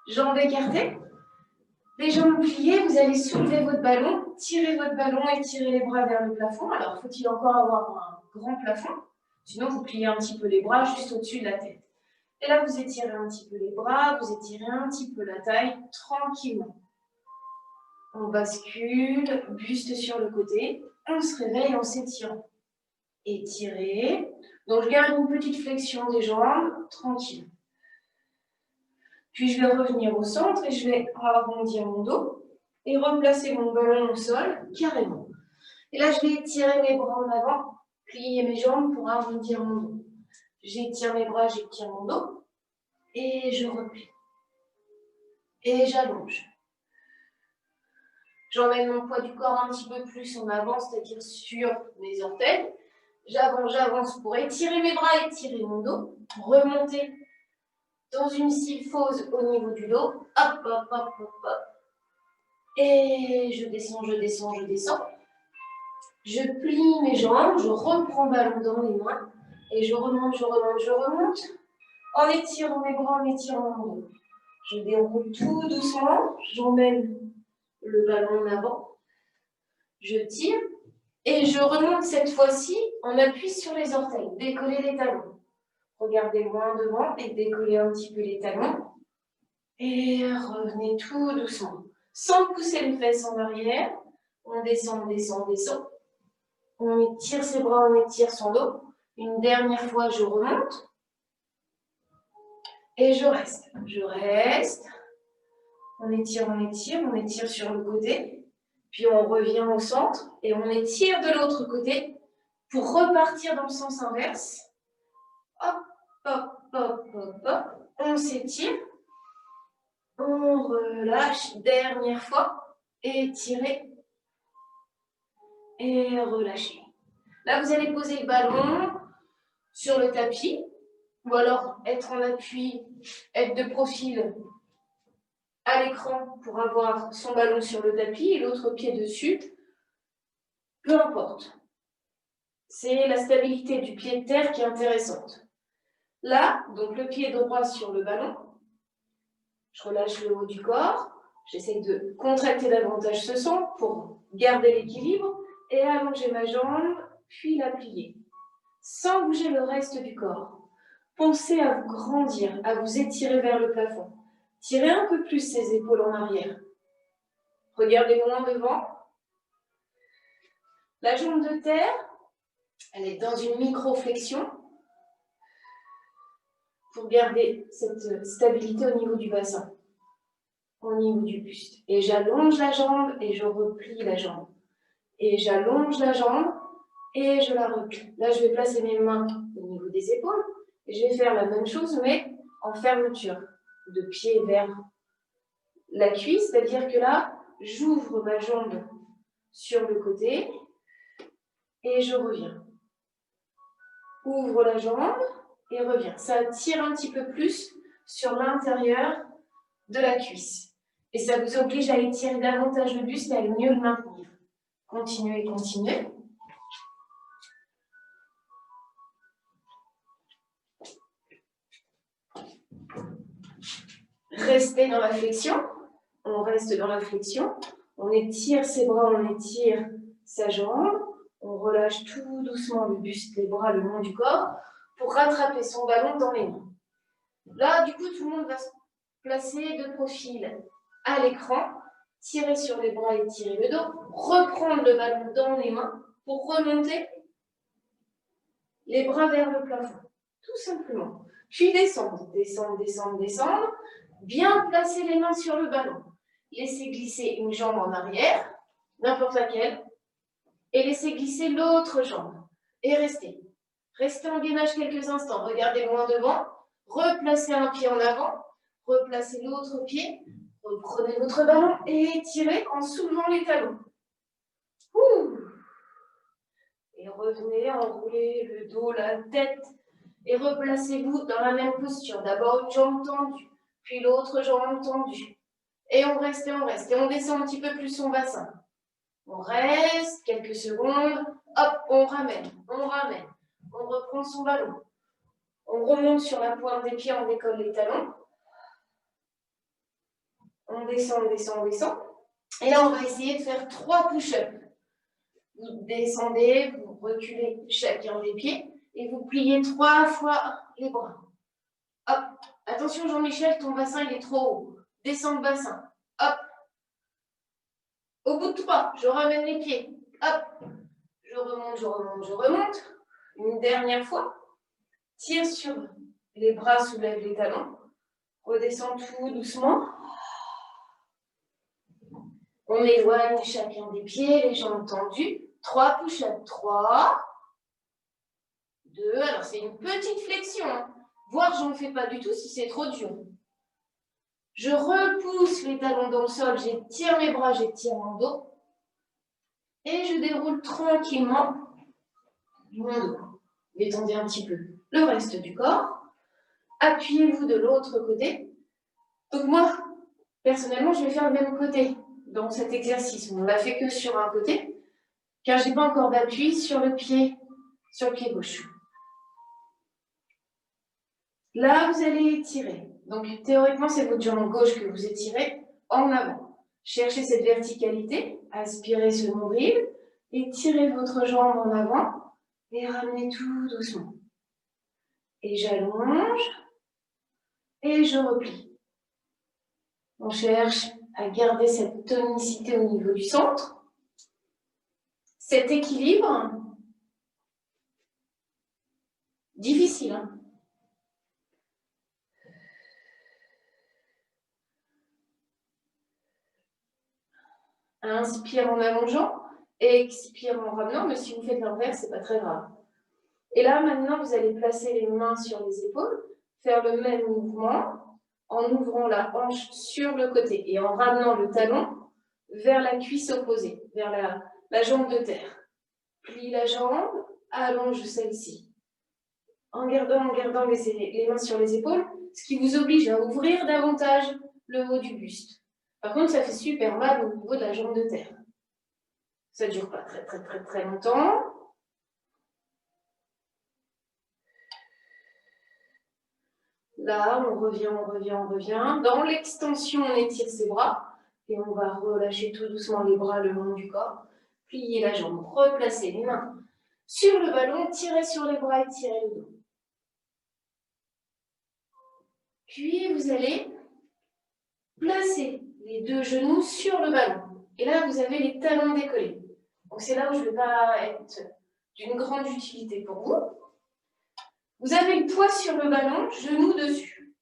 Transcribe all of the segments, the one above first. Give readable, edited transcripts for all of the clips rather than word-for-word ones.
Jambes écartées. Les jambes pliées, vous allez soulever votre ballon, tirer votre ballon et tirer les bras vers le plafond. Alors, faut-il encore avoir un grand plafond? Sinon, vous pliez un petit peu les bras juste au-dessus de la tête. Et là, vous étirez un petit peu les bras, vous étirez un petit peu la taille, tranquillement. On bascule, buste sur le côté. On se réveille en s'étirant. Étirer. Donc, je garde une petite flexion des jambes, tranquille. Puis, je vais revenir au centre et je vais arrondir mon dos et replacer mon ballon au sol, carrément. Et là, je vais étirer mes bras en avant, plier mes jambes pour arrondir mon dos. J'étire mes bras, j'étire mon dos et je replie. Et j'allonge. J'emmène mon poids du corps un petit peu plus en avant, c'est-à-dire sur mes orteils. J'avance pour étirer mes bras, étirer mon dos, remonter dans une sylphose au niveau du dos. Hop, hop, hop, hop, hop. Et je descends, je descends, je descends. Je plie mes jambes, je reprends le ballon dans les mains et je remonte, je remonte, je remonte en étirant mes bras, en étirant mon dos. Je déroule tout doucement, j'emmène le ballon en avant, je tire et je remonte cette fois-ci en appui sur les orteils, décoller les talons. Regardez loin devant et décollez un petit peu les talons. Et revenez tout doucement. Sans pousser les fesses en arrière, on descend, on descend, on descend. On étire ses bras, on étire son dos. Une dernière fois, je remonte. Et je reste. Je reste. On étire sur le côté. Puis on revient au centre et on étire de l'autre côté pour repartir dans le sens inverse. Hop, hop, hop, hop, hop. On s'étire. On relâche. Dernière fois. Étirer. Et relâcher. Là, vous allez poser le ballon sur le tapis. Ou alors être en appui, être de profil à l'écran pour avoir son ballon sur le tapis et l'autre pied dessus. Peu importe. C'est la stabilité du pied de terre qui est intéressante. Là, donc le pied droit sur le ballon. Je relâche le haut du corps. J'essaie de contracter davantage ce sang pour garder l'équilibre et allonger ma jambe, puis la plier. Sans bouger le reste du corps. Pensez à vous grandir, à vous étirer vers le plafond. Tirez un peu plus ses épaules en arrière. Regardez loin devant. La jambe de terre, elle est dans une micro-flexion pour garder cette stabilité au niveau du bassin, au niveau du buste. Et j'allonge la jambe et je replie la jambe. Et j'allonge la jambe et je la replie. Là, je vais placer mes mains au niveau des épaules et je vais faire la même chose, mais en fermeture, de pied vers la cuisse, c'est-à-dire que là, j'ouvre ma jambe sur le côté et je reviens. Ouvre la jambe et reviens. Ça tire un petit peu plus sur l'intérieur de la cuisse. Et ça vous oblige à étirer davantage le buste et à mieux le maintenir. Continuez, continuez. Restez dans la flexion. On reste dans la flexion. On étire ses bras, on étire sa jambe. On relâche tout doucement le buste, les bras le long du corps pour rattraper son ballon dans les mains. Là, du coup, tout le monde va se placer de profil à l'écran, tirer sur les bras et tirer le dos, reprendre le ballon dans les mains pour remonter les bras vers le plafond, tout simplement. Puis descendre, descendre, descendre, descendre, bien placer les mains sur le ballon. Laissez glisser une jambe en arrière, n'importe laquelle, et laissez glisser l'autre jambe. Et restez. Restez en gainage quelques instants. Regardez loin devant. Replacez un pied en avant. Replacez l'autre pied. Reprenez votre ballon et étirez en soulevant les talons. Ouh. Et revenez, enroulez le dos, la tête. Et replacez-vous dans la même posture. D'abord une jambe tendue, puis l'autre jambe tendue. Et on reste et on reste. Et on descend un petit peu plus son bassin. On reste quelques secondes, hop, on ramène, on reprend son ballon. On remonte sur la pointe des pieds, on décolle les talons. On descend, on descend, on descend. Et là, on va essayer de faire 3 push-ups. Vous descendez, vous reculez chacun des pieds et vous pliez 3 fois les bras. Hop. Attention Jean-Michel, ton bassin il est trop haut. Descends le bassin. Hop. Au bout de 3, je ramène les pieds. Hop. Je remonte, je remonte, je remonte. Une dernière fois. Tire sur les bras, soulève les talons. Redescends tout doucement. On éloigne chacun des pieds, les jambes tendues. 3 push-ups. 3, 2. Alors, c'est une petite flexion. Voire, je n'en fais pas du tout si c'est trop dur. Je repousse les talons dans le sol. J'étire mes bras, j'étire mon dos. Et je déroule tranquillement mon dos. Détendez un petit peu le reste du corps. Appuyez-vous de l'autre côté. Donc moi, personnellement, je vais faire le même côté dans cet exercice. On ne l'a fait que sur un côté, car je n'ai pas encore d'appui sur le pied gauche. Là, vous allez étirer. Donc, théoriquement, c'est votre jambe gauche que vous étirez en avant. Cherchez cette verticalité, aspirez ce nombril, étirez votre jambe en avant et ramenez tout doucement. Et j'allonge et je replie. On cherche à garder cette tonicité au niveau du centre. Cet équilibre, difficile, hein? Inspire en allongeant, expire en ramenant, mais si vous faites l'inverse, c'est pas très grave. Et là, maintenant, vous allez placer les mains sur les épaules, faire le même mouvement en ouvrant la hanche sur le côté et en ramenant le talon vers la cuisse opposée, vers la jambe de terre. Plie la jambe, allonge celle-ci. En gardant les mains sur les épaules, ce qui vous oblige à ouvrir davantage le haut du buste. Par contre, ça fait super mal au niveau de la jambe de terre. Ça ne dure pas très longtemps. Là, on revient. Dans l'extension, on étire ses bras et on va relâcher tout doucement les bras le long du corps. Plier la jambe, replacer les mains sur le ballon, tirer sur les bras et tirer le dos. Puis, vous allez placer les 2 genoux sur le ballon. Et là, vous avez les talons décollés. Donc, c'est là où je ne vais pas être d'une grande utilité pour vous. Vous avez le poids sur le ballon, genoux dessus.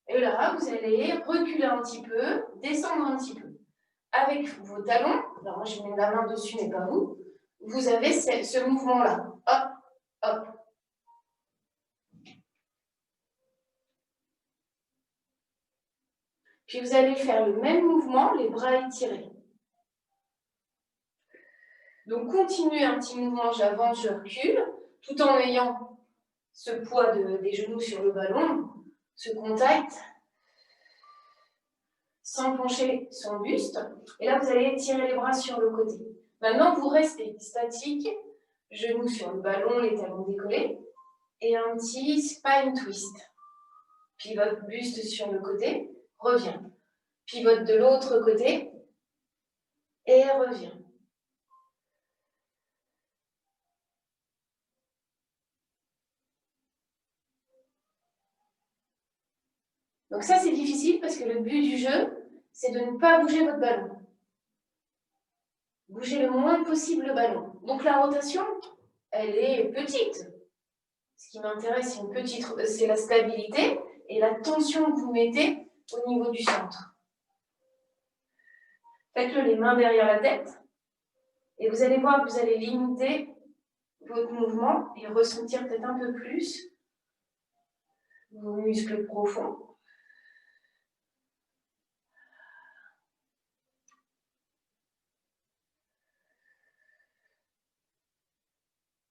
Et là, vous allez reculer un petit peu, descendre un petit peu. Avec vos talons, alors moi je mets la main dessus, mais pas vous, vous avez ce mouvement-là. Hop, hop. Puis vous allez faire le même mouvement, les bras étirés. Donc continuez un petit mouvement, j'avance, je recule, tout en ayant ce poids des genoux sur le ballon, ce contact, sans pencher son buste. Et là, vous allez étirer les bras sur le côté. Maintenant, vous restez statique, genoux sur le ballon, les talons décollés, et un petit spine twist. Pivote buste sur le côté, revient. Pivote de l'autre côté, et revient. Donc ça, c'est difficile parce que le but du jeu, c'est de ne pas bouger votre ballon. Bougez le moins possible le ballon. Donc la rotation, elle est petite. Ce qui m'intéresse, c'est la stabilité et la tension que vous mettez au niveau du centre. Faites-le les mains derrière la tête et vous allez voir que vous allez limiter votre mouvement et ressentir peut-être un peu plus vos muscles profonds.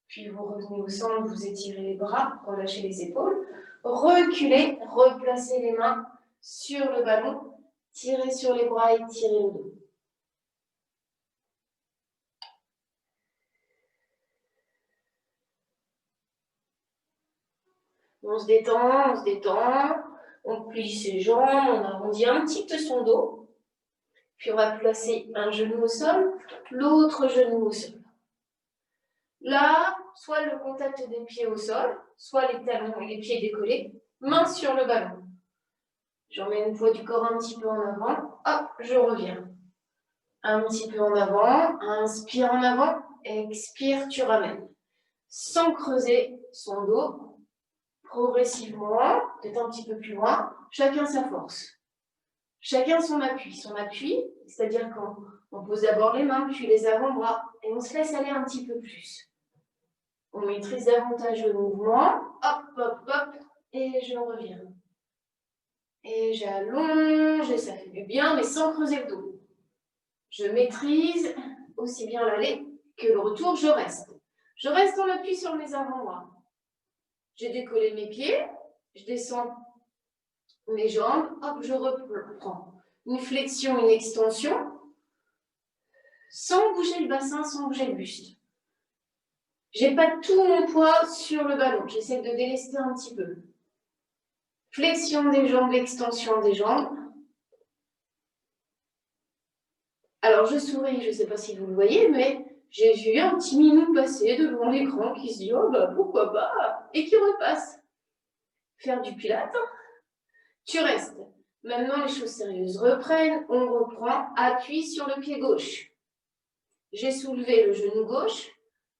Puis vous revenez au centre, vous étirez les bras, relâchez les épaules, reculez, replacez les mains sur le ballon, tirez sur les bras et tirez le dos. On se détend, On plie ses jambes, on arrondit un petit peu son dos. Puis on va placer un genou au sol, l'autre genou au sol. Là, soit le contact des pieds au sol, soit les talons et les pieds décollés, main sur le ballon. J'emmène le poids du corps un petit peu en avant, hop, je reviens. Un petit peu en avant, inspire en avant, expire, tu ramènes. Sans creuser son dos, progressivement, peut-être un petit peu plus loin, chacun sa force. Chacun son appui. Son appui, c'est-à-dire qu'on pose d'abord les mains, puis les avant-bras, et on se laisse aller un petit peu plus. On maîtrise davantage le mouvement, hop, hop, hop, et je reviens. Et j'allonge, et ça fait du bien, mais sans creuser le dos. Je maîtrise aussi bien l'aller que le retour, je reste. Je reste en appui sur mes avant-bras. J'ai décollé mes pieds, je descends mes jambes, hop, je reprends. Une flexion, une extension, sans bouger le bassin, sans bouger le buste. Je n'ai pas tout mon poids sur le ballon, j'essaie de délester un petit peu. Flexion des jambes, extension des jambes. Alors je souris, je ne sais pas si vous le voyez, mais j'ai vu un petit minou passer devant l'écran qui se dit « Oh bah pourquoi pas ?» et qui repasse. Faire du pilates. Tu restes. Maintenant, les choses sérieuses reprennent. On reprend. Appui sur le pied gauche. J'ai soulevé le genou gauche.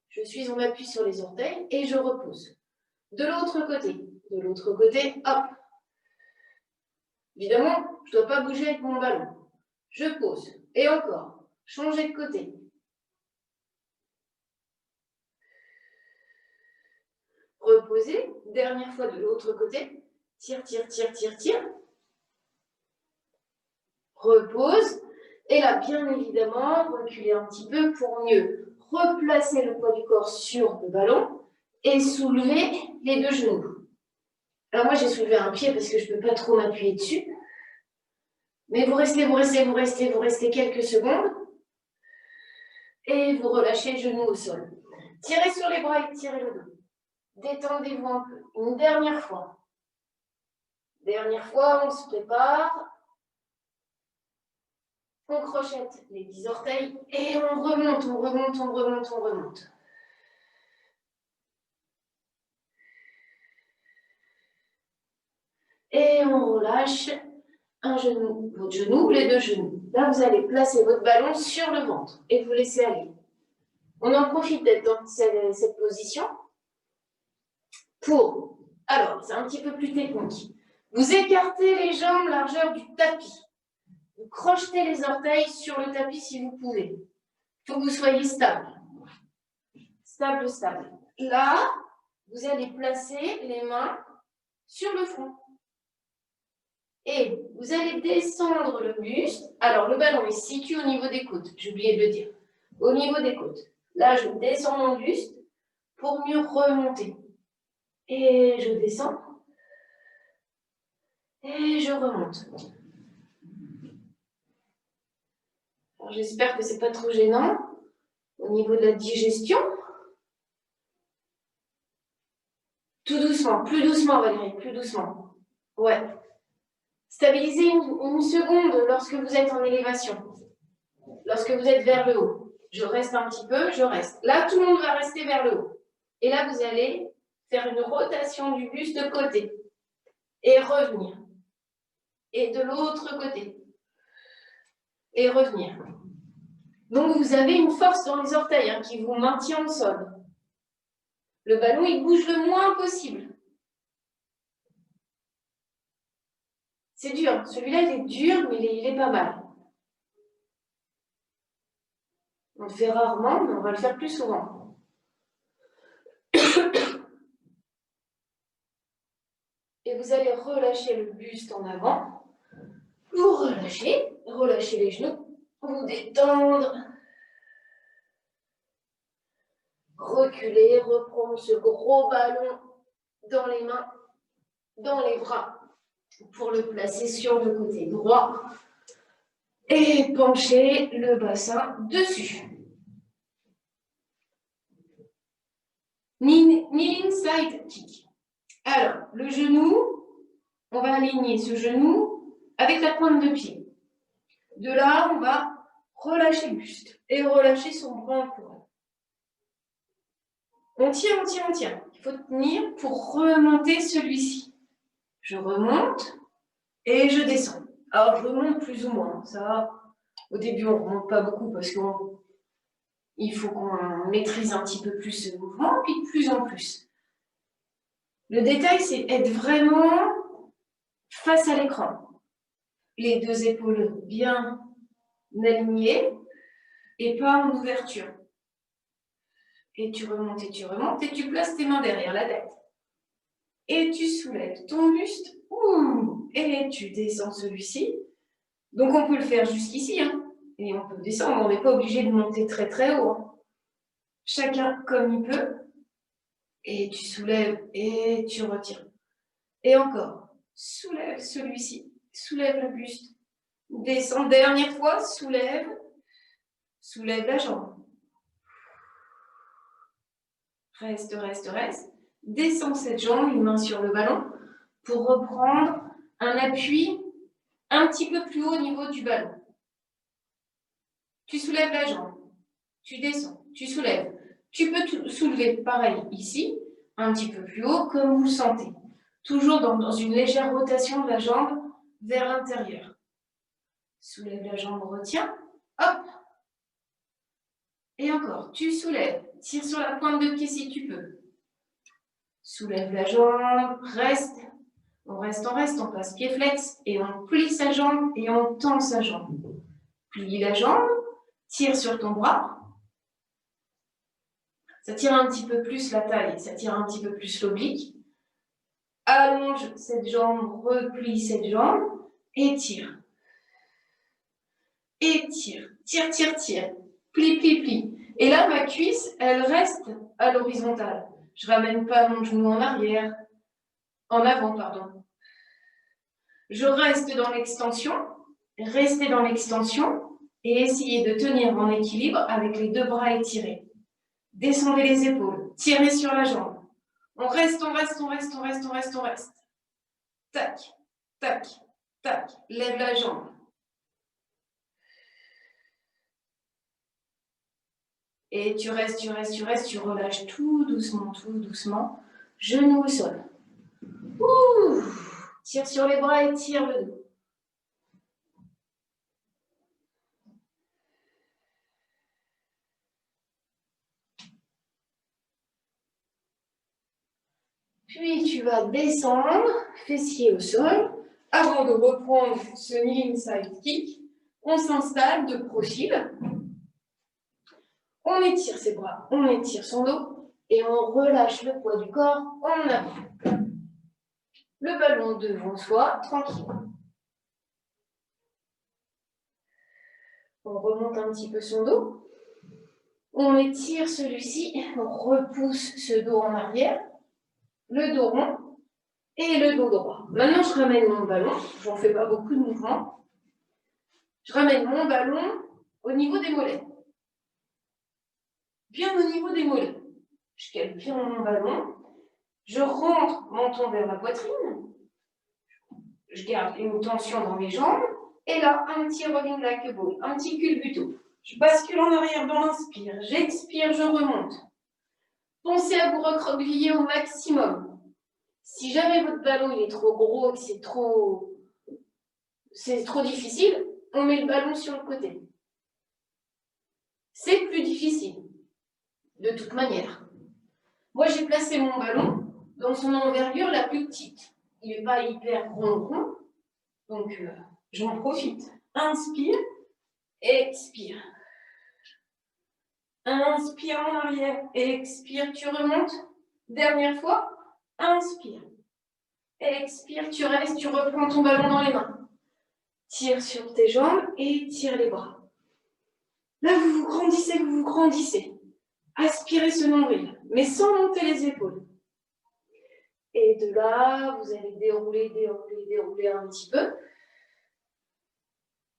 Je suis en appui sur les orteils et je repose. De l'autre côté. De l'autre côté, hop. Évidemment, je ne dois pas bouger avec mon ballon. Je pose. Et encore. Changer de côté. Reposer. Dernière fois de l'autre côté. Tire, tire, tire, tire, tire. Repose. Et là, bien évidemment, reculer un petit peu pour mieux replacer le poids du corps sur le ballon et soulever les deux genoux. Alors moi, j'ai soulevé un pied parce que je ne peux pas trop m'appuyer dessus. Mais vous restez quelques secondes. Et vous relâchez le genou au sol. Tirez sur les bras et tirez le dos. Détendez-vous un peu. Une dernière fois. Dernière fois, on se prépare. On crochette les 10 orteils et on remonte, on remonte, on remonte, on remonte. Et on relâche un genou, votre genou, les deux genoux. Là, vous allez placer votre ballon sur le ventre et vous laissez aller. On en profite d'être dans cette position pour, alors, c'est un petit peu plus technique. Vous écartez les jambes largeur du tapis. Vous crochetez les orteils sur le tapis si vous pouvez. Il faut que vous soyez stable. Stable, stable. Là, vous allez placer les mains sur le front. Et vous allez descendre le buste. Alors, le ballon est situé au niveau des côtes. J'ai oublié de le dire. Au niveau des côtes. Là, je descends mon buste pour mieux remonter. Et je descends. Et je remonte. J'espère que ce n'est pas trop gênant au niveau de la digestion. Tout doucement, plus doucement Valérie, plus doucement. Ouais. Stabilisez une seconde lorsque vous êtes en élévation. Lorsque vous êtes vers le haut. Je reste un petit peu, je reste. Là, tout le monde va rester vers le haut. Et là, vous allez faire une rotation du buste de côté. Et revenir. Et de l'autre côté. Et revenir. Donc, vous avez une force dans les orteils qui vous maintient au sol. Le ballon, il bouge le moins possible. C'est dur. Celui-là, il est dur, mais il est pas mal. On le fait rarement, mais on va le faire plus souvent. Et vous allez relâcher le buste en avant. Vous relâchez les genoux, vous détendre. Reculer, reprendre ce gros ballon dans les mains, dans les bras, pour le placer sur le côté droit. Et pencher le bassin dessus. Kneeling side kick. Alors, le genou on va aligner ce genou avec la pointe de pied. De là, on va relâcher le buste et relâcher son bras en couronne. On tient, on tient, on tient. Il faut tenir pour remonter celui-ci. Je remonte et je descends. Alors, je remonte plus ou moins. Ça, au début, on ne remonte pas beaucoup parce qu'il faut qu'on maîtrise un petit peu plus ce mouvement, puis de plus en plus. Le détail, c'est être vraiment face à l'écran. Les deux épaules bien alignées et pas en ouverture. Et tu remontes et tu places tes mains derrière la tête. Et tu soulèves ton buste. Et tu descends celui-ci. Donc on peut le faire jusqu'ici. Et on peut descendre. On n'est pas obligé de monter très très haut. Chacun comme il peut. Et tu soulèves et tu retires. Et encore. Soulève celui-ci. Soulève le buste. Descends. Dernière fois. Soulève. Soulève la jambe. Reste, reste, reste. Descends cette jambe, une main sur le ballon, pour reprendre un appui un petit peu plus haut au niveau du ballon. Tu soulèves la jambe, tu descends, tu soulèves. Tu peux soulever pareil ici, un petit peu plus haut, comme vous le sentez. Toujours dans une légère rotation de la jambe vers l'intérieur. Soulève la jambe, retiens. Hop. Et encore, tu soulèves. Tire sur la pointe de pied si tu peux. Soulève la jambe, reste. On reste, on passe pied flex et on plie sa jambe et on tend sa jambe. Plie la jambe, tire sur ton bras. Ça tire un petit peu plus la taille, ça tire un petit peu plus l'oblique. Allonge cette jambe, replie cette jambe et tire. Et tire, tire, tire, tire. Plie, plie, plie. Et là, ma cuisse, elle reste à l'horizontale. Je ne ramène pas mon genou en arrière, en avant, pardon. Je reste dans l'extension, restez dans l'extension et essayez de tenir en équilibre avec les deux bras étirés. Descendez les épaules, tirez sur la jambe. On reste, on reste, on reste, on reste, on reste, on reste. Tac, tac, tac. Lève la jambe. Et tu restes, tu restes, tu restes, tu relâches tout doucement. Genou au sol. Ouh. Tire sur les bras et tire le dos. Puis tu vas descendre, fessier au sol. Avant de reprendre ce knee inside kick, on s'installe de profil. On étire ses bras, on étire son dos et on relâche le poids du corps en avant. Le ballon devant soi, tranquille. On remonte un petit peu son dos. On étire celui-ci, on repousse ce dos en arrière, le dos rond et le dos droit. Maintenant, je ramène mon ballon, j'en fais pas beaucoup de mouvements. Je ramène mon ballon au niveau des mollets. Bien au niveau des mollets. Je cale bien mon ballon. Je rentre mon menton vers la poitrine. Je garde une tension dans mes jambes. Et là, un petit rolling like a ball, un petit culbuto. Je bascule en arrière dans l'inspire. J'expire, je remonte. Pensez à vous recroqueviller au maximum. Si jamais votre ballon il est trop gros, que c'est trop difficile, on met le ballon sur le côté. C'est plus difficile, de toute manière. Moi, j'ai placé mon ballon dans son envergure la plus petite. Il n'est pas hyper rond, donc j'en profite. Inspire, expire. Inspire en arrière, expire, tu remontes. Dernière fois, inspire. Expire, tu restes, tu reprends ton ballon dans les mains. Tire sur tes jambes et tire les bras. Là, vous vous grandissez. Aspirez ce nombril, mais sans monter les épaules. Et de là, vous allez dérouler un petit peu.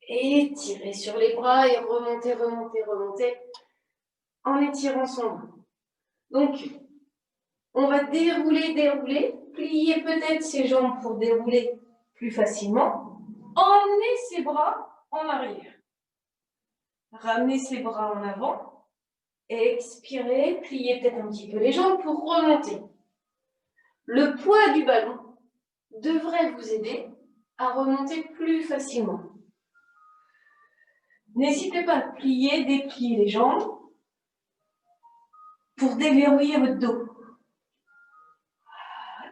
Et tirer sur les bras et remonter en étirant son bras. Donc, on va dérouler, plier peut-être ses jambes pour dérouler plus facilement, emmenez ses bras en arrière. Ramenez ses bras en avant. Expirez, pliez peut-être un petit peu les jambes pour remonter. Le poids du ballon devrait vous aider à remonter plus facilement. N'hésitez pas à plier, déplier les jambes pour déverrouiller votre dos.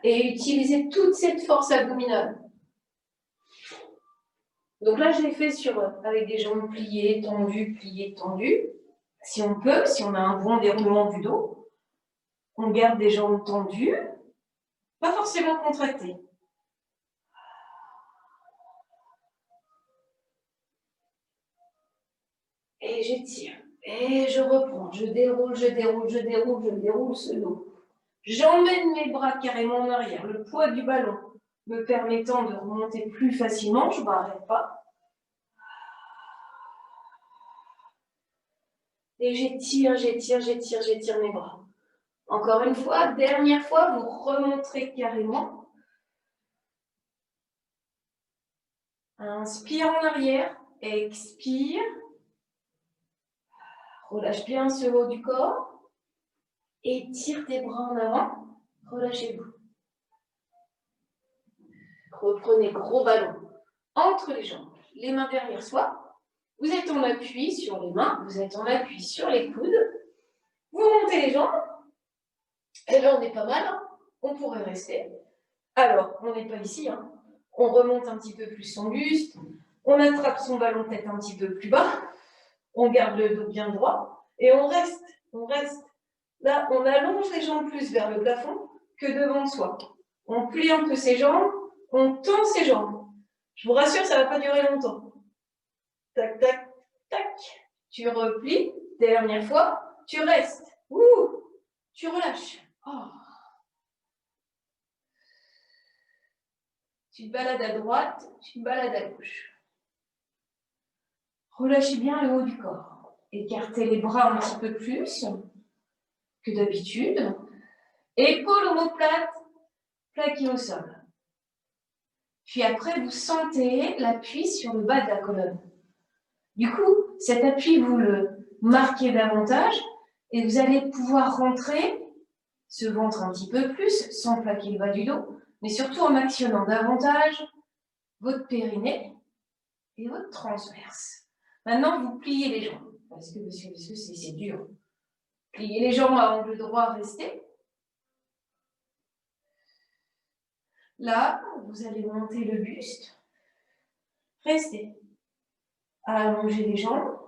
Et utilisez toute cette force abdominale. Donc là, je l'ai fait avec des jambes pliées, tendues. Si on peut, si on a un bon déroulement du dos, on garde des jambes tendues, pas forcément contractées. Et j'étire. Et je reprends. Je déroule ce dos. J'emmène mes bras carrément en arrière. Le poids du ballon me permettant de remonter plus facilement. Je ne m'arrête pas. Et j'étire mes bras. Encore une fois, dernière fois, vous remonterez carrément. Inspire en arrière. Expire. Relâche bien ce haut du corps. Étire tes bras en avant. Relâchez-vous. Reprenez gros ballon entre les jambes. Les mains derrière soi. Vous êtes en appui sur les mains. Vous êtes en appui sur les coudes. Vous montez les jambes. Et là, on est pas mal. Hein. On pourrait rester. Alors, on n'est pas ici. Hein. On remonte un petit peu plus son buste. On attrape son ballon tête un petit peu plus bas. On garde le dos bien droit. Et on reste. Là, on allonge les jambes plus vers le plafond que devant soi. On plie un peu ses jambes. On tend ses jambes. Je vous rassure, ça ne va pas durer longtemps. Tac, tac, tac. Tu replies. Dernière fois. Tu restes. Ouh. Tu relâches. Oh. Tu te balades à droite. Tu te balades à gauche. Relâchez bien le haut du corps. Écartez les bras un petit peu plus que d'habitude. Épaules omoplates, plaquées au sol. Puis après, vous sentez l'appui sur le bas de la colonne. Du coup, cet appui, vous le marquez davantage et vous allez pouvoir rentrer ce ventre un petit peu plus, sans plaquer le bas du dos, mais surtout en actionnant davantage votre périnée et votre transverse. Maintenant, vous pliez les jambes, parce que c'est dur. Pliez les jambes à angle droit, restez. Là, vous allez monter le buste. Restez. Allongez les jambes.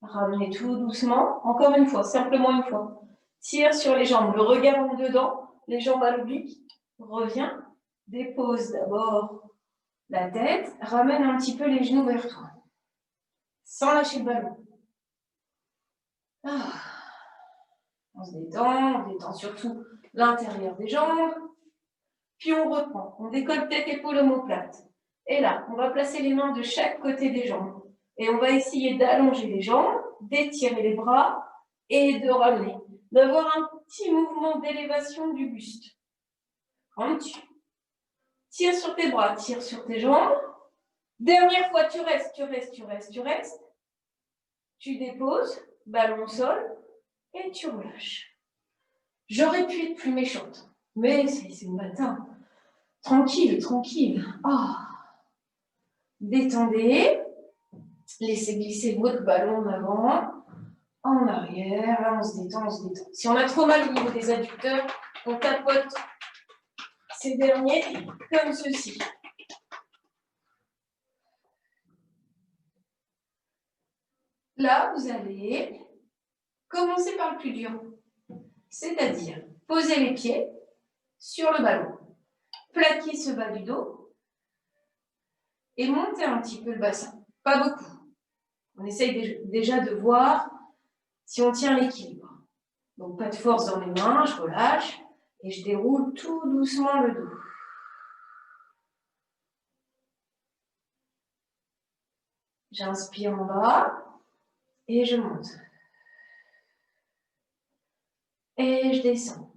Ramenez tout doucement. Encore une fois, simplement une fois. Tire sur les jambes, le regard en dedans, les jambes à l'oblique. Reviens. Dépose d'abord la tête. Ramène un petit peu les genoux vers toi. Sans lâcher le ballon. Ah. On se détend surtout l'intérieur des jambes. Puis on reprend. On décolle tête, épaule, omoplate. Et là, on va placer les mains de chaque côté des jambes. Et on va essayer d'allonger les jambes, d'étirer les bras et de ramener. D'avoir un petit mouvement d'élévation du buste. Un petit. Tire sur tes bras, tire sur tes jambes. Dernière fois, tu restes. Tu déposes, ballon au sol, et tu relâches. J'aurais pu être plus méchante, mais c'est le matin. Tranquille. Oh. Détendez. Laissez glisser votre ballon en avant, en arrière. Là, on se détend. Si on a trop mal au niveau des adducteurs, on tapote ces derniers comme ceci. Là, vous allez commencer par le plus dur, c'est-à-dire poser les pieds sur le ballon, plaquer ce bas du dos et monter un petit peu le bassin. Pas beaucoup. On essaye déjà de voir si on tient l'équilibre. Donc, pas de force dans les mains, je relâche et je déroule tout doucement le dos. J'inspire en bas et je monte. Et je descends.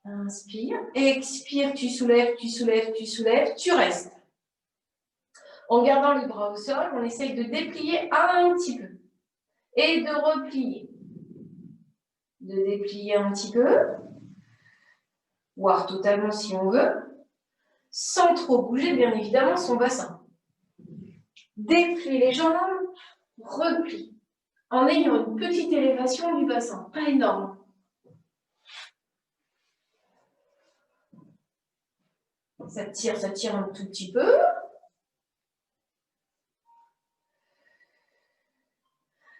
Inspire. Expire, tu soulèves, tu soulèves, tu soulèves. Tu restes. En gardant les bras au sol, on essaye de déplier un petit peu. Et de replier. De déplier un petit peu. Voire totalement si on veut. Sans trop bouger, bien évidemment, son bassin. Déplie les jambes. Replie. En ayant une petite élévation du bassin. Pas énorme. Ça tire un tout petit peu.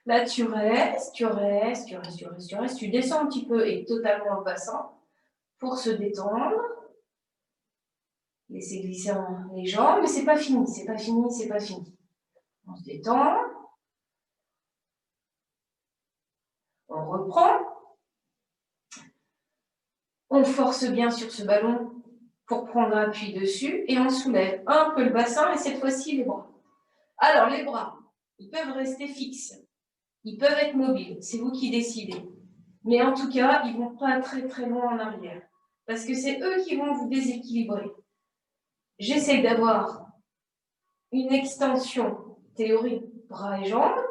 Là, tu restes, tu restes, tu restes, tu restes, tu restes. Tu descends un petit peu et totalement le bassin pour se détendre. Laissez glisser les jambes, mais c'est pas fini, c'est pas fini, c'est pas fini. On se détend. On reprend. On force bien sur ce ballon pour prendre appui dessus et on soulève un peu le bassin et cette fois-ci les bras. Alors, les bras, ils peuvent rester fixes. Ils peuvent être mobiles, c'est vous qui décidez. Mais en tout cas, ils ne vont pas très très loin en arrière. Parce que c'est eux qui vont vous déséquilibrer. J'essaie d'avoir une extension théorique, bras et jambes.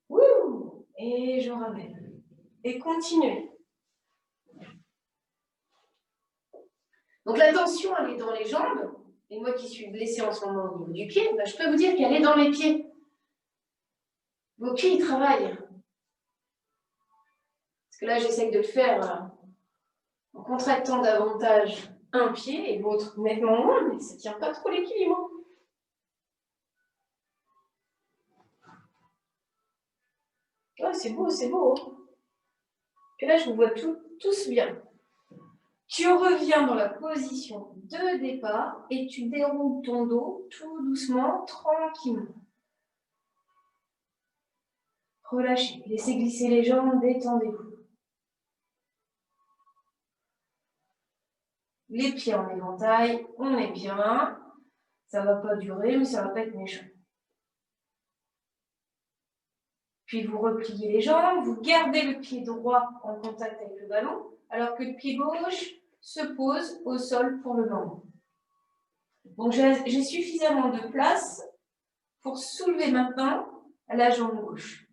Ouh, et je ramène. Et continuez. Donc la tension, elle est dans les jambes. Et moi qui suis blessée en ce moment au niveau du pied, je peux vous dire qu'elle est dans les pieds. Vos pieds, ils travaillent. Parce que là, j'essaie de le faire en contractant davantage un pied et l'autre nettement moins, mais ça ne tient pas trop l'équilibre. Oh, c'est beau, c'est beau. Et là, je vous vois tous bien. Tu reviens dans la position de départ et tu déroules ton dos tout doucement, tranquillement. Relâchez, laissez glisser les jambes, détendez-vous. Les pieds en éventail, on est bien. Ça ne va pas durer, mais ça ne va pas être méchant. Puis vous repliez les jambes, vous gardez le pied droit en contact avec le ballon, alors que le pied gauche se pose au sol pour le moment. Donc j'ai suffisamment de place pour soulever maintenant la jambe gauche.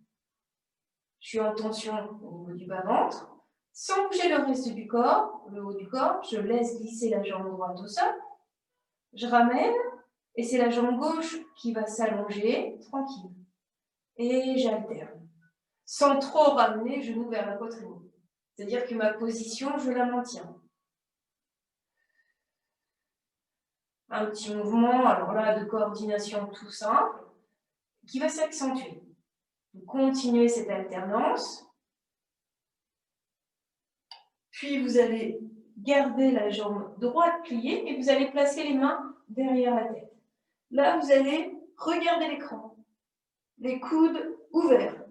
Je suis en tension au niveau du bas-ventre. Sans bouger le reste du corps, le haut du corps, je laisse glisser la jambe droite au sol. Je ramène et c'est la jambe gauche qui va s'allonger, tranquille. Et j'alterne. Sans trop ramener genou vers la poitrine. C'est-à-dire que ma position, je la maintiens. Un petit mouvement, alors là, de coordination tout simple, qui va s'accentuer. Vous continuez cette alternance. Puis vous allez garder la jambe droite pliée et vous allez placer les mains derrière la tête. Là, vous allez regarder l'écran. Les coudes ouverts.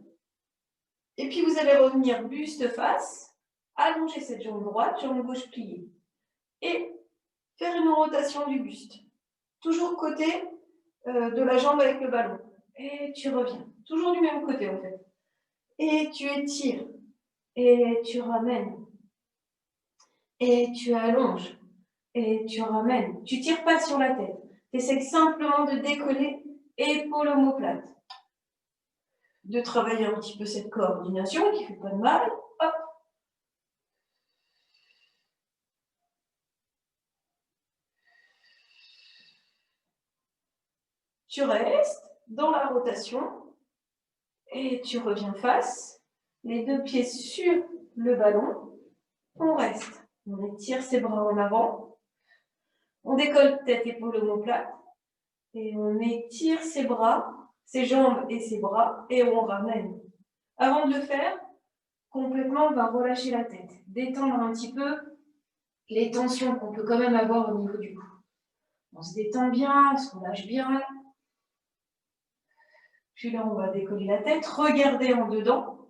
Et puis vous allez revenir buste face, allonger cette jambe droite, jambe gauche pliée. Et faire une rotation du buste. Toujours côté de la jambe avec le ballon. Et tu reviens. Toujours du même côté en fait. Et tu étires. Et tu ramènes. Et tu allonges. Et tu ramènes. Tu ne tires pas sur la tête. Tu essaies simplement de décoller épaule omoplate. De travailler un petit peu cette coordination qui ne fait pas de mal. Hop. Tu restes dans la rotation et tu reviens face, les deux pieds sur le ballon. On reste. On étire ses bras en avant. On décolle tête, épaule, omoplate. Et on étire ses bras, ses jambes et ses bras et on ramène. Avant de le faire, complètement, on va relâcher la tête. Détendre un petit peu les tensions qu'on peut quand même avoir au niveau du cou. On se détend bien, on se relâche bien. Puis là, on va décoller la tête, regarder en dedans,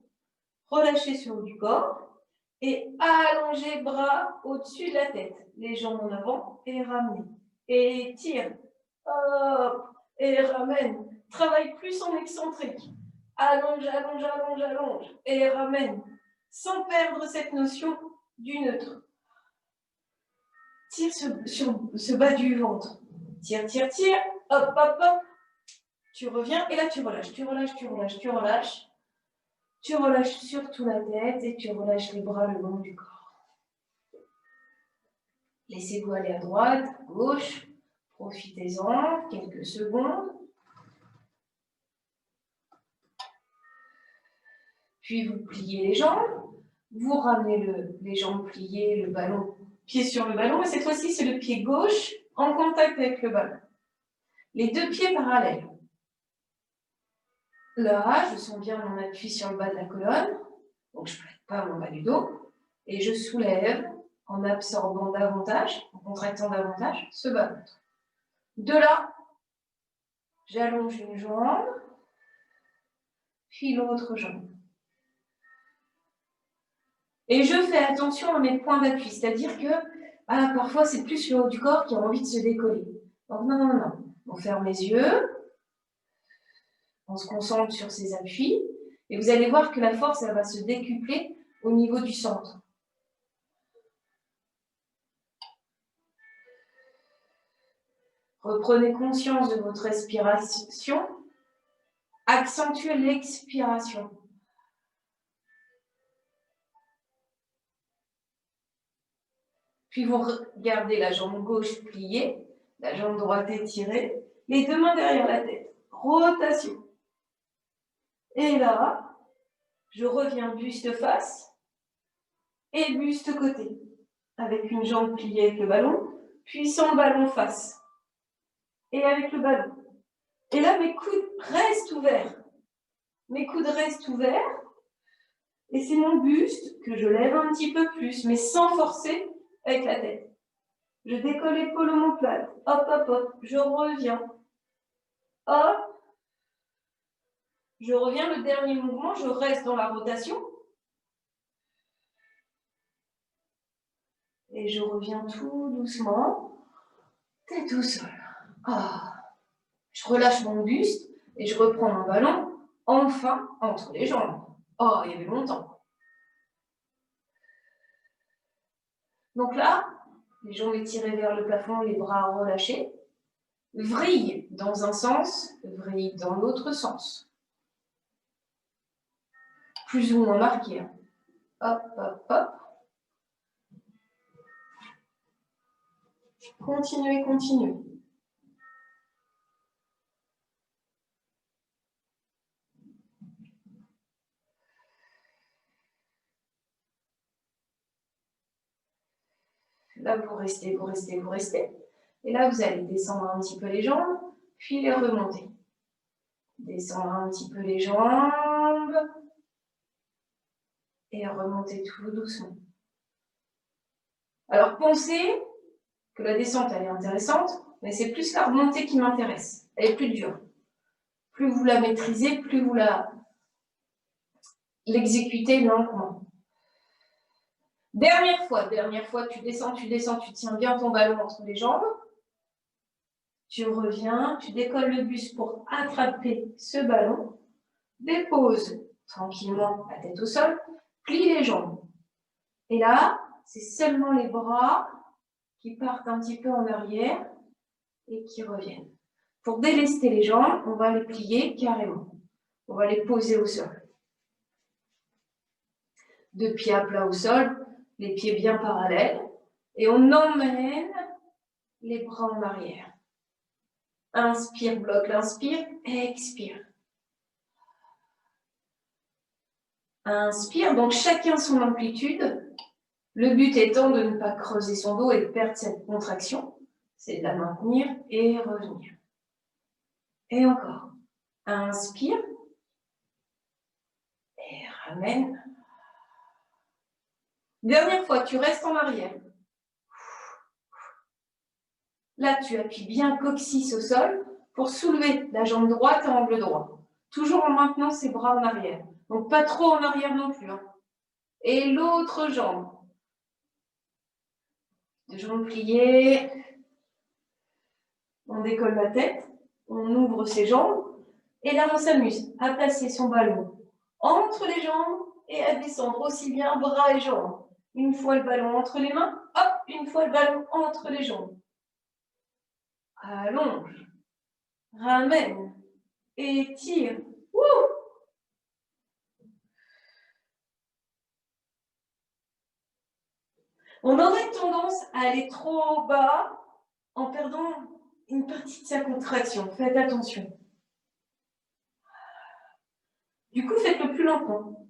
relâcher sur le haut du corps et allonger bras au-dessus de la tête. Les jambes en avant et ramener. Et tire. Hop. Et ramène. Travaille plus en excentrique. Allonge, allonge, allonge, allonge. Et ramène. Sans perdre cette notion du neutre. tire sur ce bas du ventre. Tire, tire, tire. Hop, hop, hop. Tu reviens et là tu relâches. Tu relâches, tu relâches, tu relâches. Tu relâches surtout la tête et tu relâches les bras le long du corps. Laissez-vous aller à droite, à gauche. Profitez-en quelques secondes. Puis vous pliez les jambes. Vous ramenez les jambes pliées, le ballon, pied sur le ballon. Et cette fois-ci, c'est le pied gauche en contact avec le ballon. Les deux pieds parallèles. Là, je sens bien mon appui sur le bas de la colonne. Donc, je ne plaque pas mon bas du dos. Et je soulève en absorbant davantage, en contractant davantage, ce bas. De là, j'allonge une jambe, puis l'autre jambe. Et je fais attention à mes points d'appui, c'est-à-dire que parfois, c'est plus le haut du corps qui a envie de se décoller. Donc, non, non, non. On ferme les yeux, on se concentre sur ses appuis, et vous allez voir que la force, elle va se décupler au niveau du centre. Reprenez conscience de votre respiration. Accentuez l'expiration. Puis vous regardez la jambe gauche pliée, la jambe droite étirée, les deux mains derrière la tête. Rotation. Et là, je reviens buste face et buste côté. Avec une jambe pliée avec le ballon, puis sans ballon face. Et avec le ballon. Et là, mes coudes restent ouverts. Mes coudes restent ouverts. Et c'est mon buste que je lève un petit peu plus, mais sans forcer avec la tête. Je décolle l'épaule omoplate. Hop, hop, hop. Je reviens. Hop. Je reviens, le dernier mouvement, je reste dans la rotation. Et je reviens tout doucement, tête au sol. Je relâche mon buste et je reprends mon ballon, enfin, entre les jambes. Oh, il y avait longtemps. Donc là, les jambes étirées vers le plafond, les bras relâchés. Vrille dans un sens, vrille dans l'autre sens. Plus ou moins marqué. Hop, hop, hop. Continuez, continuez. Là, vous restez, vous restez, vous restez. Et là, vous allez descendre un petit peu les jambes, puis les remonter. Descendre un petit peu les jambes. Et remonter tout doucement. Alors, pensez que la descente, elle est intéressante, mais c'est plus la remontée qui m'intéresse. Elle est plus dure. Plus vous la maîtrisez, plus vous l'exécutez lentement. Dernière fois, tu descends, tu tiens bien ton ballon entre les jambes. Tu reviens, tu décolles le buste pour attraper ce ballon. Dépose tranquillement la tête au sol, plie les jambes. Et là, c'est seulement les bras qui partent un petit peu en arrière et qui reviennent. Pour délester les jambes, on va les plier carrément. On va les poser au sol. Deux pieds à plat au sol, les pieds bien parallèles. Et on emmène les bras en arrière. Inspire, bloque l'inspire, expire. Inspire, donc chacun son amplitude. Le but étant de ne pas creuser son dos et de perdre cette contraction. C'est de la maintenir et revenir. Et encore. Inspire. Et ramène. Dernière fois, tu restes en arrière. Là, tu appuies bien coccyx au sol pour soulever la jambe droite à angle droit. Toujours en maintenant ses bras en arrière. Donc, pas trop en arrière non plus. Et l'autre jambe. Deux jambes pliées. On décolle la tête. On ouvre ses jambes. Et là, on s'amuse à placer son ballon entre les jambes et à descendre aussi bien bras et jambes. Une fois le ballon entre les mains, hop, une fois le ballon entre les jambes. Allonge, ramène, étire. Wouh! On aurait tendance à aller trop bas en perdant une partie de sa contraction. Faites attention. Du coup, faites-le plus lentement.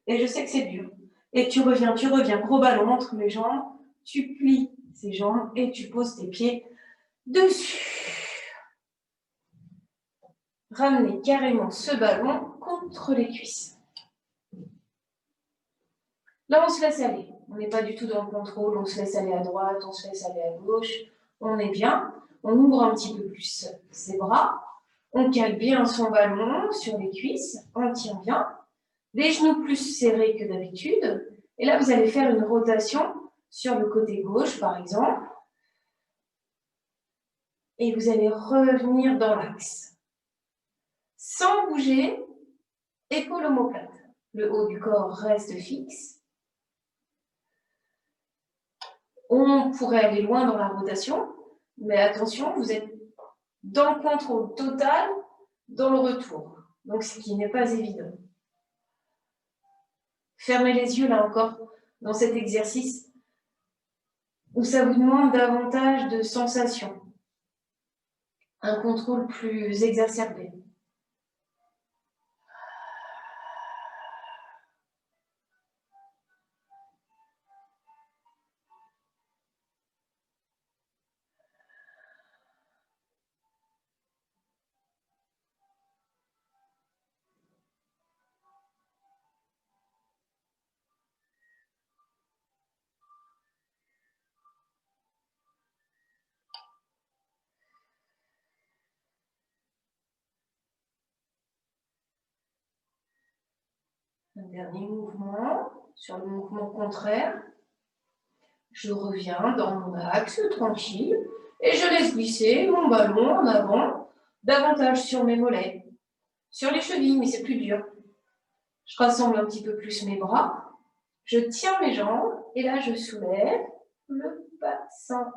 Et je sais que c'est dur. Et tu reviens, gros ballon entre les jambes, tu plies ces jambes et tu poses tes pieds dessus. Ramenez carrément ce ballon contre les cuisses. Là, on se laisse aller. On n'est pas du tout dans le contrôle, on se laisse aller à droite, on se laisse aller à gauche. On est bien. On ouvre un petit peu plus ses bras. On cale bien son ballon sur les cuisses. On tient bien. Les genoux plus serrés que d'habitude. Et là, vous allez faire une rotation sur le côté gauche, par exemple. Et vous allez revenir dans l'axe. Sans bouger, épaules omoplates. Le haut du corps reste fixe. On pourrait aller loin dans la rotation, mais attention, vous êtes dans le contrôle total, dans le retour. Donc, ce qui n'est pas évident. Fermez les yeux, là encore, dans cet exercice, où ça vous demande davantage de sensations. Un contrôle plus exacerbé. Un dernier mouvement, sur le mouvement contraire. Je reviens dans mon axe, tranquille, et je laisse glisser mon ballon en avant, davantage sur mes mollets, sur les chevilles, mais c'est plus dur. Je rassemble un petit peu plus mes bras, je tiens mes jambes, et là je soulève le bassin.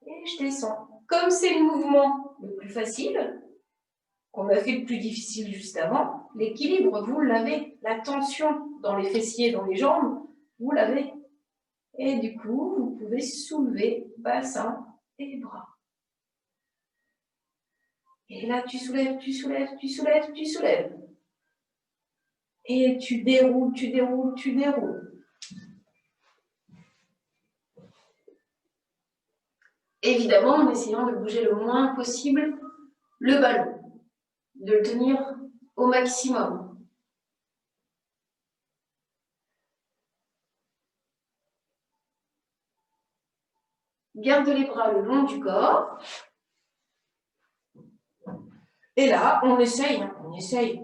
Et je descends. Comme c'est le mouvement le plus facile, qu'on a fait le plus difficile juste avant, l'équilibre, vous l'avez. La tension dans les fessiers, dans les jambes, vous l'avez. Et du coup, vous pouvez soulever bassin et bras. Et là, tu soulèves, tu soulèves, tu soulèves, tu soulèves. Et tu déroules, tu déroules, tu déroules. Évidemment, en essayant de bouger le moins possible le ballon, de le tenir au maximum. Garde les bras le long du corps. Et là, on essaye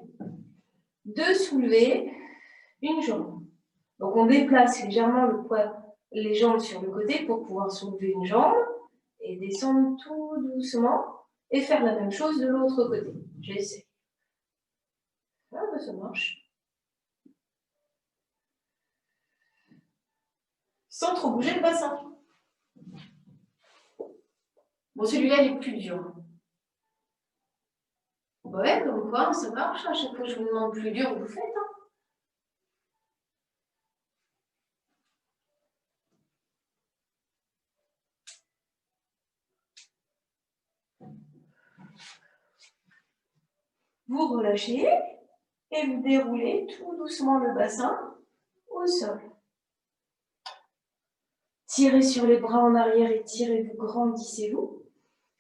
de soulever une jambe. Donc, on déplace légèrement le poids, les jambes sur le côté pour pouvoir soulever une jambe et descendre tout doucement et faire la même chose de l'autre côté. J'essaie. Ah, ben ça marche. Sans trop bouger le bassin. Bon, celui-là, il est plus dur. Ouais, comme quoi, ça marche. À chaque fois que je vous demande plus dur, vous faites. Hein. Vous relâchez et vous déroulez tout doucement le bassin au sol. Tirez sur les bras en arrière, étirez-vous, grandissez-vous.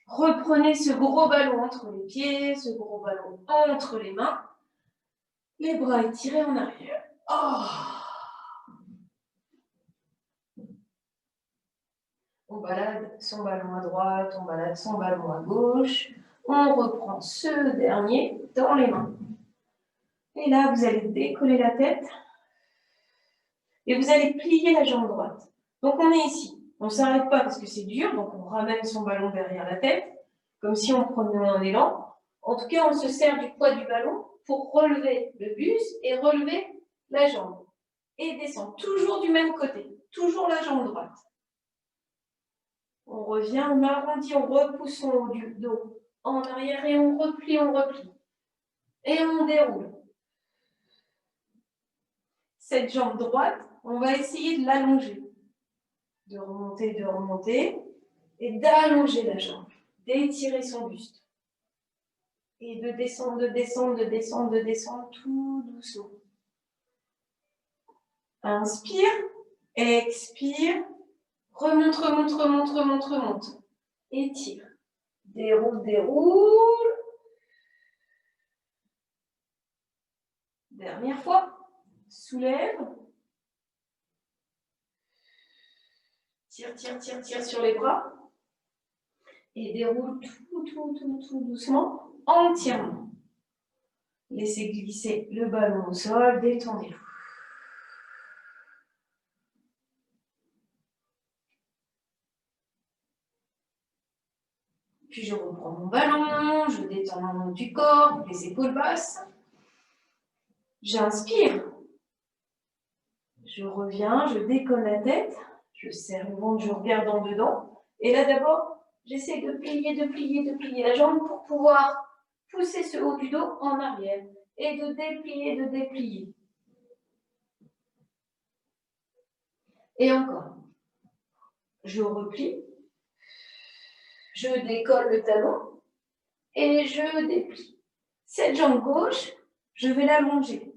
Reprenez ce gros ballon entre les pieds, ce gros ballon entre les mains. Les bras étirés en arrière. Oh. On balade son ballon à droite, on balade son ballon à gauche. On reprend ce dernier dans les mains. Et là, vous allez décoller la tête et vous allez plier la jambe droite. Donc, on est ici. On ne s'arrête pas parce que c'est dur, donc on ramène son ballon derrière la tête, comme si on prenait un élan. En tout cas, on se sert du poids du ballon pour relever le buste et relever la jambe. et descend. Toujours du même côté, toujours la jambe droite. On revient, on arrondit, on repousse son haut du dos en arrière et on replie, on replie. Et on déroule. Cette jambe droite, on va essayer de l'allonger. De remonter et d'allonger la jambe. D'étirer son buste. Et de descendre, de descendre, de descendre, de descendre tout doucement. Inspire, expire, remonte, remonte, remonte, remonte, remonte. Étire. Déroule, déroule. Dernière fois. Soulève. Tire, tire, tire, tire sur les bras. Et déroule tout doucement, entièrement. Laissez glisser le ballon au sol, détendez-vous. Puis je reprends mon ballon, je détends le haut du corps, les épaules basses. J'inspire. Je reviens, je décolle la tête, je serre le ventre, je regarde en dedans. Et là d'abord, j'essaie de plier la jambe pour pouvoir pousser ce haut du dos en arrière. Et de déplier. Et encore. Je replie. Je décolle le talon et je déplie. Cette jambe gauche, je vais l'allonger.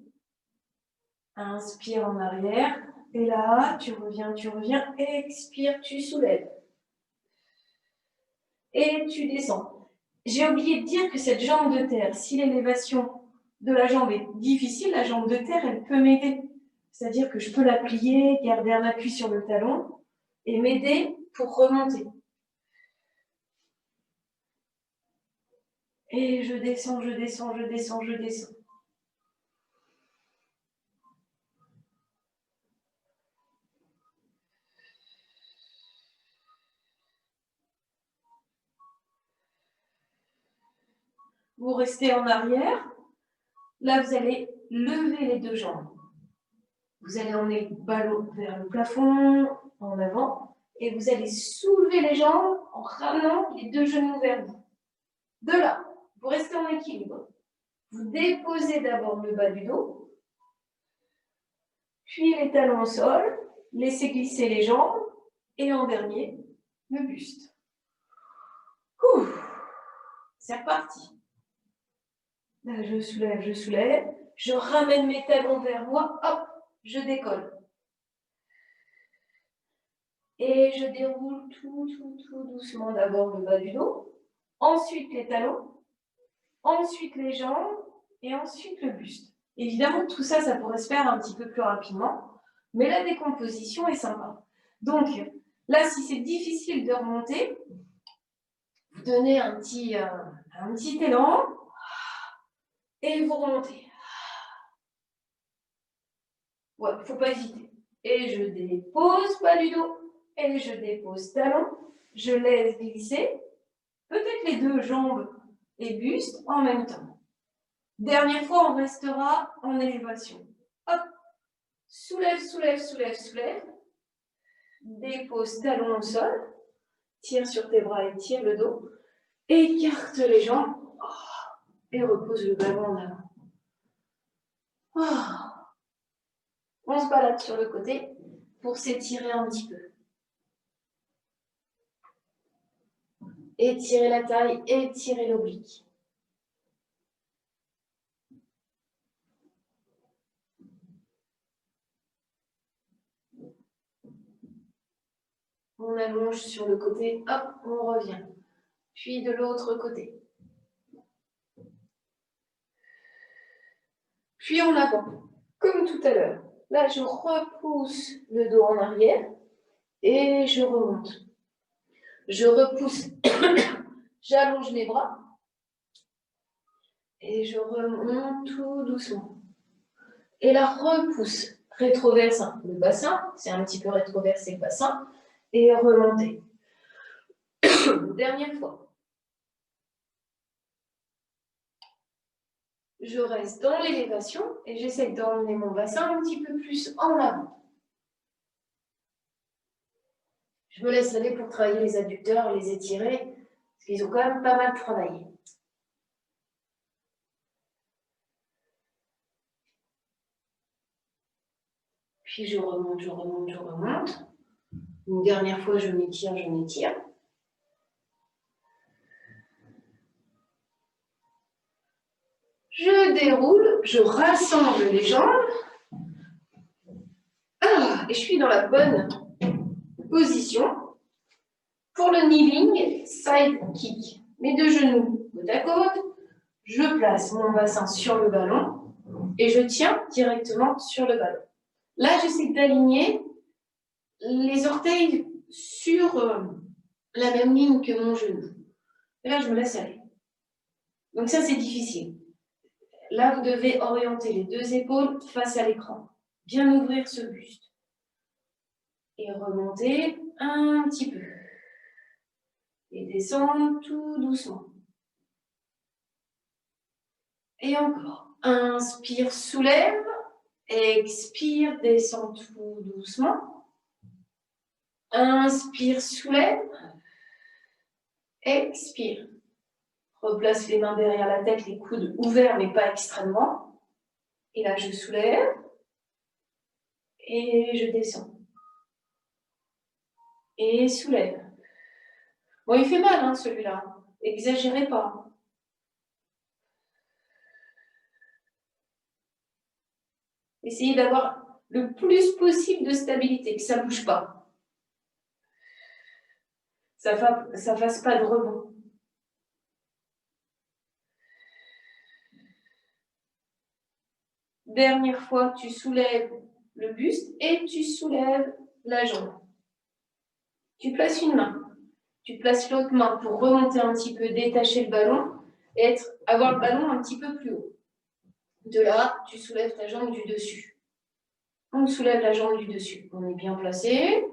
Inspire en arrière. Et là, tu reviens. Expire, tu soulèves. Et tu descends. J'ai oublié de dire que cette jambe de terre, si l'élévation de la jambe est difficile, la jambe de terre, elle peut m'aider. C'est-à-dire que je peux la plier, garder un appui sur le talon et m'aider pour remonter. Et je descends. Vous restez en arrière. Là, vous allez lever les deux jambes. Vous allez emmener le ballon vers le plafond, en avant, et vous allez soulever les jambes en ramenant les deux genoux vers vous. De là, vous restez en équilibre. Vous déposez d'abord le bas du dos, puis les talons au sol, laissez glisser les jambes, et en dernier, le buste. C'est reparti. Là, je soulève, je ramène mes talons vers moi, hop, je décolle. Et je déroule tout doucement, d'abord le bas du dos, ensuite les talons, ensuite les jambes et ensuite le buste. Évidemment, tout ça, ça pourrait se faire un petit peu plus rapidement, mais la décomposition est sympa. Donc, là, si c'est difficile de remonter, vous donnez un petit élan et vous remontez. Ouais, il ne faut pas hésiter. Et je dépose bas du dos. Et je dépose talon, je laisse glisser, peut-être les deux jambes et buste en même temps. Dernière fois, on restera en élévation. Hop, soulève, dépose talon au sol, tire sur tes bras et tire le dos, écarte les jambes et repose le ballon en avant. On se balade sur le côté pour s'étirer un petit peu. Étirez la taille, étirez l'oblique. On allonge sur le côté, hop, on revient. Puis de l'autre côté. Puis en avant, comme tout à l'heure. Là, je repousse le dos en arrière et je remonte. Je repousse, j'allonge les bras et je remonte tout doucement. Et là, repousse, rétroverse un peu le bassin, c'est un petit peu rétroversé le bassin, et remonter. Dernière fois. Je reste dans l'élévation et j'essaie d'emmener mon bassin un petit peu plus en avant. Je me laisse aller pour travailler les adducteurs, les étirer, parce qu'ils ont quand même pas mal travaillé. Puis je remonte, je remonte, je remonte. Une dernière fois, je m'étire, je m'étire. Je déroule, je rassemble les jambes. Et je suis dans la bonne position pour le kneeling side kick. Mes deux genoux côte à côte. Je place mon bassin sur le ballon et je tiens directement sur le ballon. Là, j'essaie d'aligner les orteils sur la même ligne que mon genou. Et là, je me laisse aller. Donc ça, c'est difficile. Là, vous devez orienter les deux épaules face à l'écran. Bien ouvrir ce buste. Et remonter un petit peu. Et descendre tout doucement. Et encore. Inspire, soulève. Expire, descend tout doucement. Inspire, soulève. Expire. Replace les mains derrière la tête, les coudes ouverts mais pas extrêmement. Et là, je soulève. Et je descends. Et soulève. Bon, il fait mal, hein, celui-là. Exagérez pas. Essayez d'avoir le plus possible de stabilité, que ça ne bouge pas. Ça ne fasse pas de rebond. Dernière fois, tu soulèves le buste et tu soulèves la jambe. Tu places une main. Tu places l'autre main pour remonter un petit peu, détacher le ballon et avoir le ballon un petit peu plus haut. De là, tu soulèves ta jambe du dessus. On soulève la jambe du dessus. On est bien placé.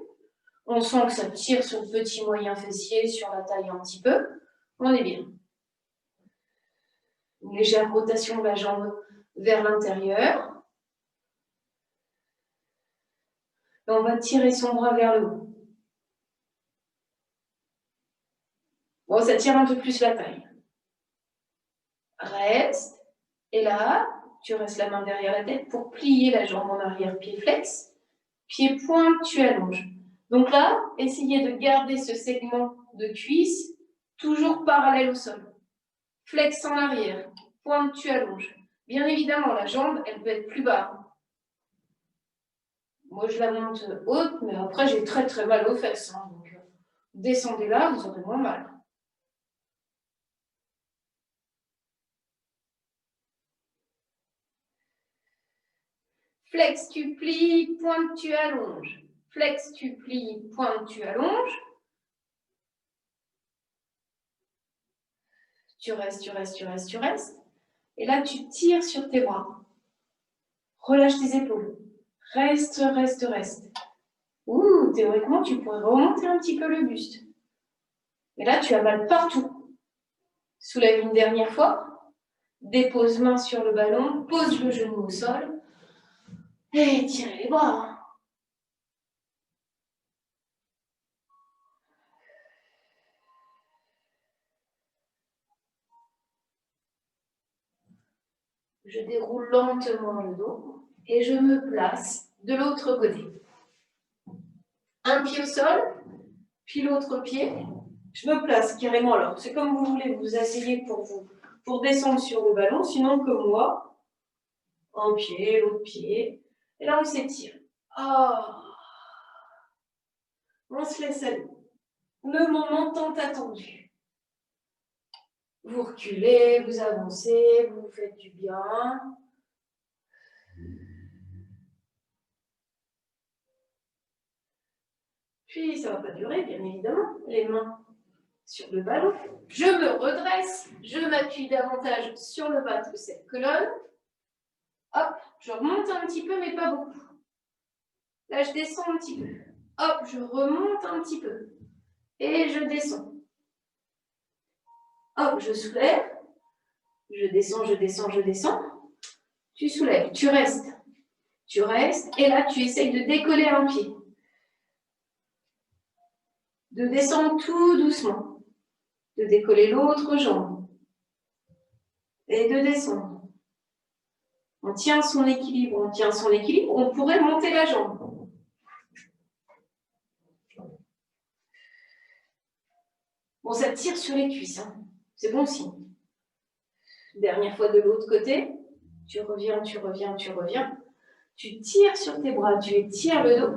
On sent que ça tire sur le petit moyen fessier, sur la taille un petit peu. On est bien. Une légère rotation de la jambe vers l'intérieur. Et on va tirer son bras vers le haut. Bon, ça tire un peu plus la taille. Reste. Et là, tu restes la main derrière la tête pour plier la jambe en arrière, pied flex. Pied pointe, tu allonges. Donc là, essayez de garder ce segment de cuisse toujours parallèle au sol. Flex en arrière, pointe, tu allonges. Bien évidemment, la jambe, elle peut être plus bas. Moi, je la monte haute, mais après, j'ai très très mal aux fesses. Hein, donc, descendez là, vous aurez moins mal. Flex, tu plies, pointe, tu allonges. Flex, tu plies, pointe, tu allonges. Tu restes, tu restes, tu restes, tu restes. Et là, tu tires sur tes bras. Relâche tes épaules. Reste, reste, reste. Ouh, théoriquement, tu pourrais remonter un petit peu le buste. Mais là, tu as mal partout. Soulève une dernière fois. Dépose main sur le ballon. Pose le genou au sol. Et tirez les bras. Je déroule lentement le dos et je me place de l'autre côté. Un pied au sol, puis l'autre pied. Je me place carrément. Alors, c'est comme vous voulez, vous asseyez pour descendre sur le ballon. Sinon, comme moi, un pied, l'autre pied. Et là, on s'étire. On se laisse aller. Le moment tant attendu. Vous reculez, vous avancez, vous faites du bien. Puis, ça ne va pas durer, bien évidemment. Les mains sur le ballon. Je me redresse. Je m'appuie davantage sur le bas de cette colonne. Hop, je remonte un petit peu, mais pas beaucoup. Là, je descends un petit peu. Hop, je remonte un petit peu. Et je descends. Hop, je soulève. Je descends, je descends, je descends. Tu soulèves, tu restes. Tu restes et là, tu essayes de décoller un pied. De descendre tout doucement. De décoller l'autre jambe. Et de descendre. On tient son équilibre, on tient son équilibre. On pourrait monter la jambe. Bon, ça tire sur les cuisses. Hein. C'est bon signe. Dernière fois de l'autre côté. Tu reviens, tu reviens, tu reviens. Tu tires sur tes bras, tu étires le dos.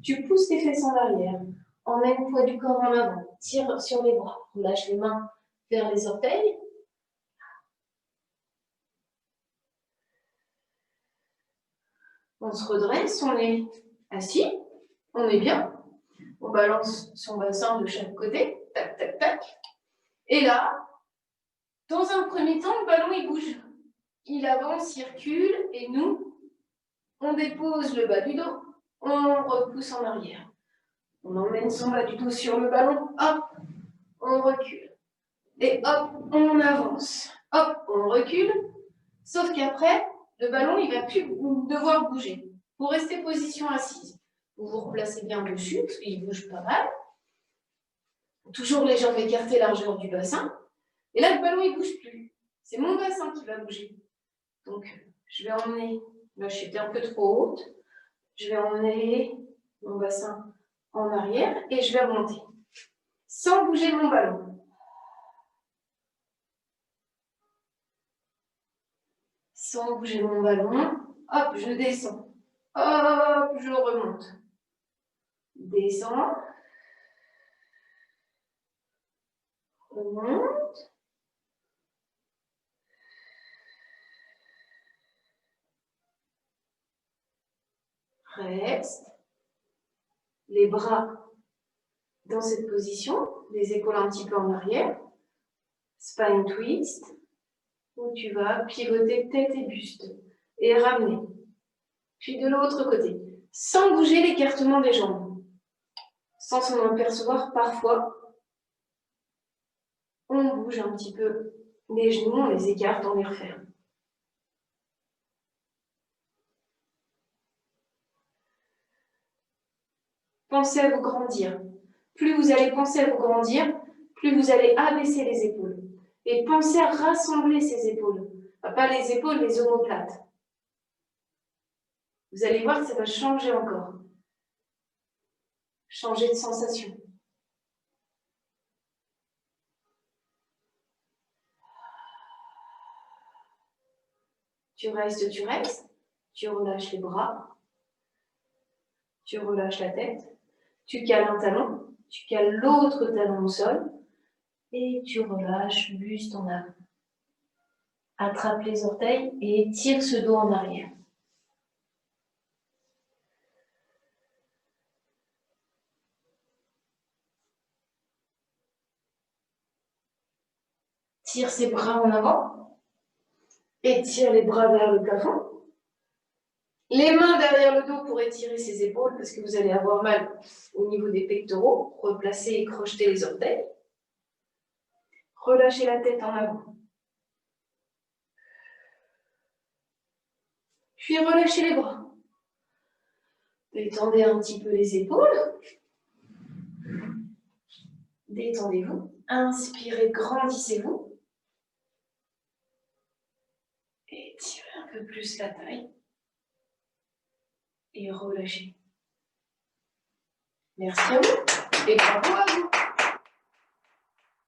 Tu pousses tes fesses en arrière. Emmène le poids du corps en avant. Tire sur les bras. Lâche les mains vers les orteils. On se redresse, on est assis. On est bien. On balance son bassin de chaque côté. Tac, tac, tac. Et là, dans un premier temps, le ballon, il bouge. Il avance, il recule. Et nous, on dépose le bas du dos. On repousse en arrière. On emmène son bas du dos sur le ballon. Hop, on recule. Et hop, on avance. Hop, on recule. Sauf qu'après, le ballon, il ne va plus devoir bouger. Pour rester position assise, vous vous replacez bien dessus, parce qu'il bouge pas mal. Toujours les jambes écartées, largeur du bassin. Et là, le ballon, il ne bouge plus. C'est mon bassin qui va bouger. Donc, je vais emmener, là, j'étais un peu trop haute. Je vais emmener mon bassin en arrière et je vais remonter. Sans bouger mon ballon. Sans bouger mon ballon. Hop, je descends. Hop, je remonte. Descends. Remonte. Reste. Les bras dans cette position. Les épaules un petit peu en arrière. Spine twist. Où tu vas pivoter tête et buste. Et ramener. Puis de l'autre côté. Sans bouger l'écartement des jambes. Sans s'en apercevoir parfois. On bouge un petit peu les genoux, on les écarte, on les referme. Pensez à vous grandir. Plus vous allez penser à vous grandir, plus vous allez abaisser les épaules. Et pensez à rassembler ces épaules. Pas les épaules, les omoplates. Vous allez voir que ça va changer encore. Changer de sensation. Tu restes, tu relâches les bras, tu relâches la tête, tu cales un talon, tu cales l'autre talon au sol et tu relâches buste en avant. Attrape les orteils et tire ce dos en arrière. Tire ses bras en avant et tire les bras vers le plafond. Les mains derrière le dos pour étirer ses épaules parce que vous allez avoir mal au niveau des pectoraux. Replacez et crochetez les orteils. Relâchez la tête en avant. Puis relâchez les bras. Détendez un petit peu les épaules. Détendez-vous. Inspirez, grandissez-vous. Étirez un peu plus la taille. Et relâchez. Merci à vous et bravo à vous.